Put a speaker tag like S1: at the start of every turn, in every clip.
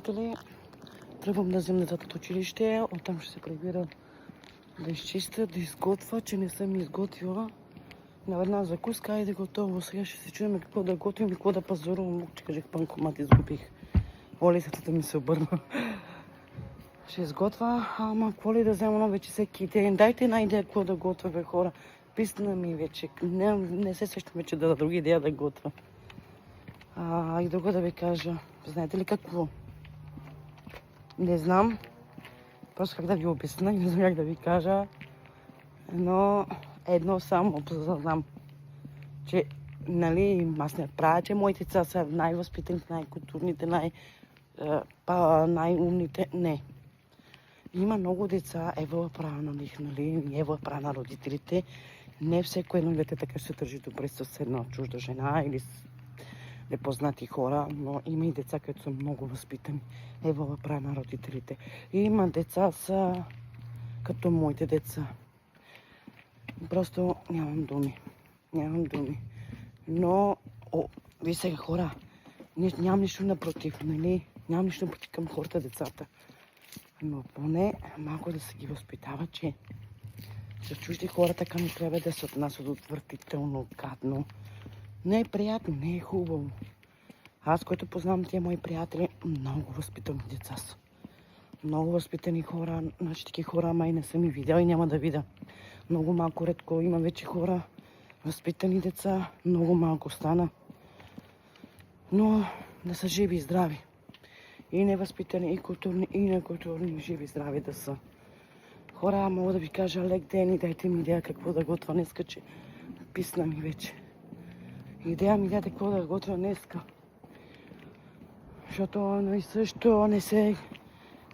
S1: Приятели, тръгвам да взема децата от училище, оттам ще се прибира да изчистя, да изготвя, че не съм изготвила на една закуска. Айде готово, сега ще се чуем какво да готвим и какво да пазарувам. Че кажех банкомат, изгубих. Олицата ми се обърна. Ще изготвя, ама какво ли да взема, но вече всеки ден. Дайте една идея какво да готвя, бе хора. Писна ми вече. Не се сещам вече да друга идея да готвя. И друго да ви кажа. Знаете ли какво? Не знам. Просто как да ви обясня, не знам как да ви кажа. Но едно само знам. Че, нали, аз не правя, че моите деца са най-възпитаните, най-културните, най-умните. Не. Има много деца, Ева права на них, нали, Ева права на родителите. Не всеко едно дете така ще се държи добре с една чужда жена или с непознати хора, но има и деца, които са много възпитани. Ева права на родителите. И има деца са като моите деца. Просто нямам думи. Но, вие сега хора, нямам нищо напротив, нали? Нямам нищо напротив към хората, децата. Но поне малко да се ги възпитава, че с чужди хора така не трябва да се отнасят отвратително, гадно. Не е приятно, не е хубаво. Аз, който познавам тия мои приятели, много възпитани деца са. Много възпитани хора, значи такива хора май не съм и видял и няма да видя. Много малко редко има вече хора, възпитани деца, много малко стана. Но да са живи и здрави. И невъзпитани, и културни, и некултурни, живи и здрави да са. Хора, мога да ви кажа лек ден и дайте ми идея какво да готвя днеска, че писна ми вече. Идея ми дайте какво да готвя днеска. Защото едно и също не се...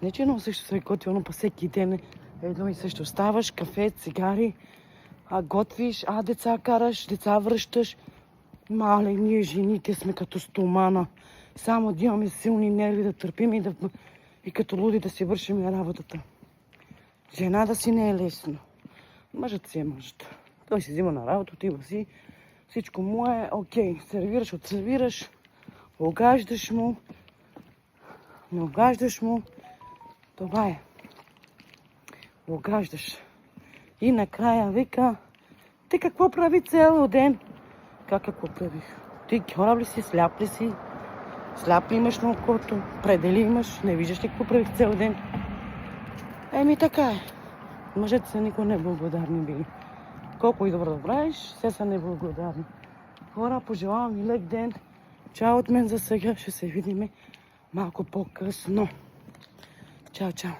S1: Не че едно също се е готвило, но по всеки ден едно и също. Ставаш, кафе, цигари, готвиш, деца караш, деца връщаш. Мале, ние жените сме като стомана. Само да имаме силни нерви да търпим и като луди да си вършим работата. Жена да си не е лесно. Мъжът си е мъжът. Той си взима на работа, отива си. Всичко му е окей. Сервираш, отсервираш. Огаждаш му. Не огаждаш му. Това е. Огаждаш. И накрая вика, ти какво прави цял ден? Какво правих? Ти хора ли си, сляп ли си? Сляп ли имаш на окото? Предели имаш? Не виждаш ли какво правих цял ден? Така е. Мъжете са никога неблагодарни били. Колко и добро да правиш, все са неблагодарни. Хора, пожелавам ви лек ден. Чао от мен за сега. Ще се видим малко по-късно. Чао, чао.